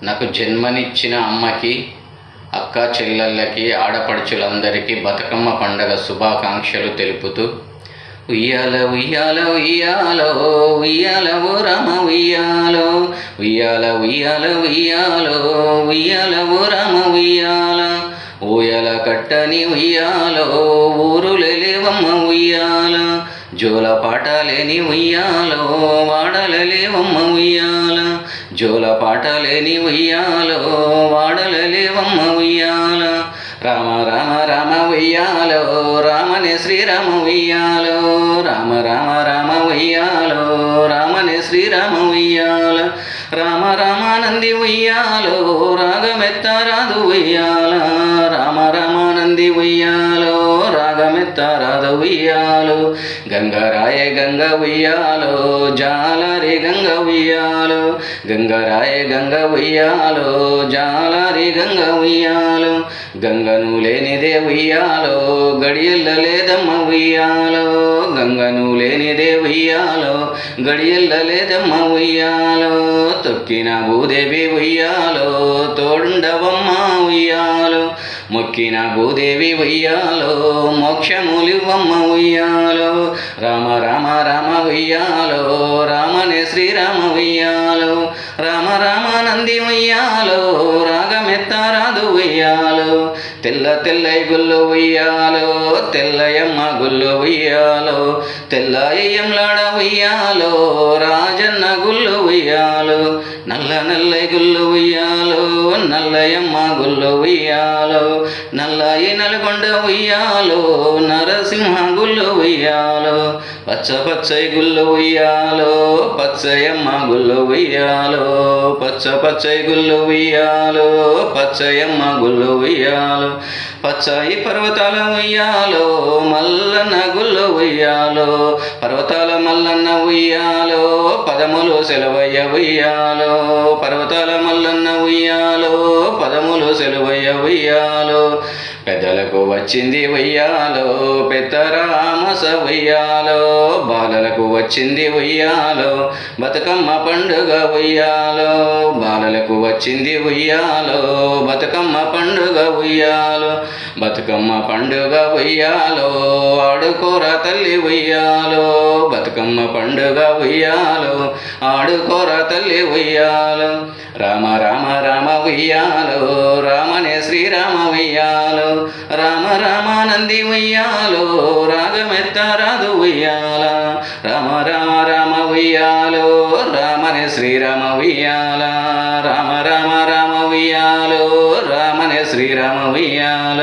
నాకు జన్మనిచ్చిన అమ్మకి, అక్క చెల్లెళ్ళకి, ఆడపడుచులందరికీ బతుకమ్మ పండగ శుభాకాంక్షలు తెలుపుతూ, ఉయ్యాల ఉయ్యాల ఉయ్యాలో ఉయ్యాల ఓ రామ ఉయ్యాలో, ఉయ్యాల ఉయ్యాల ఉయ్యాలో ఉయ్యాల ఓ రామ ఉయ్యాల, ఊయల కట్టని ఉయ్యాలో ఊరులేవమ్మ ఉయ్యాల, జోల పాటలేని ఉయ్యాలో వాడలేవమ్మ ఉయ్యాల, జోల పాటలేని ఉయ్యాలో వాడలేవమ్మ ఉయ్యాల, రామ రామ రామ ఉయ్యాలో రామనే శ్రీరామ ఉయ్యాలో, రామ రామ రామ ఉయ్యాలో రామనే శ్రీరామ ఉయ్యాల, రామ రామానంది ఉయ్యాలో రాగమెత్తరాదు ఉయ్యాల, రామ రామానంది ఉయ్యాలో రాగమెత్తరాదు ఉయ్యాలో, గంగరాయ గంగ ఉయ్యాలో జాలరి గంగ ఉయ్యాలో, గంగరాయ గంగ ఉయ్యాలో జాలరి గంగ ఉయ్యాలో, గంగను లేనిదే ఉయ్యాలో గడియల్ల లేదమ్మ ఉయ్యాలో, గంగను లేనిదే ఉయ్యాలో గడియల్ల లేదమ్మ ఉయ్యాలో, తొక్కిన భూదేవి ఉయ్యాలో తోడుండవమ్మ ఉయ్యాలో, మొక్కిన భూదేవి ఉయ్యాలో మోక్షములివ్వమ్మ ఉయ్యాలో, రామ రామ రామ ఉయ్యాలో రామనే శ్రీరామ ఉయ్యాలో, రామ రామానంది ఉయ్యాలో రాగమెత్తరాదు ఉయ్యాలో, తెల్ల తెల్లై గుళ్ళు ఉయ్యాలో తెల్లయమ్మ గుళ్ళు ఉయ్యాలో, తెల్లయ్యంలాడ ఉయ్యాలో రాజన్న గుళ్ళు ఉయ్యాలో, నల్ల నల్లై గుళ్ళు ఉయ్యాలో నల్లయమ్మ గుళ్ళు ఉయ్యాలో, నల్లయి నల్గొండ ఉయ్యాలో నరసింహ గుళ్ళు ఉయ్యాలో, పచ్చ పచ్చై గుళ్ళు ఉయ్యాలో పచ్చయమ్మ గుళ్ళు ఉయ్యాలో, పచ్చ పచ్చై గుళ్ళు ఉయ్యాలో పచ్చయమ్మ గుళ్ళు ఉయ్యాలో, పచ్చయి పర్వతాల ఉయ్యాలో మల్లన్న గుళ్ళు ఉయ్యాలో, పర్వతాల మల్లన్న ఉయ్యాలో పదములు సెలవయ్య ఉయ్యాలో, పర్వతాల మల్లన్న ఉయ్యాలో పదములు సెలవయ్య ఉయ్యాలో, పెద్దలకు వచ్చింది ఉయ్యాలో పెద్దరామస ఉయ్యాలో, బాలలకు వచ్చింది ఉయ్యాలో బతుకమ్మ పండుగ ఉయ్యాలో, బాలలకు వచ్చింది ఉయ్యాలో బతుకమ్మ పండుగ ఉయ్యాలో, బతుకమ్మ పండుగ ఉయ్యాలో ఆడుకోరా తల్లి ఉయ్యాలో, బతుకమ్మ పండుగ ఉయ్యాలో ఆడుకోరా తల్లి ఉయ్యాలో, రామ రామ రామ ఉయ్యాలో రామనే శ్రీరామ ఉయ్యాలో, రామ రామానంది ఉయ్యాలో రాగమెత్తరాదు ఉయ్యాల, రామ రామ రామ ఉయ్యాలో రామనే శ్రీరామ ఉయ్యాల, రామ రామ రామ ఉయ్యాలో రామనే శ్రీరామ ఉయ్యాల.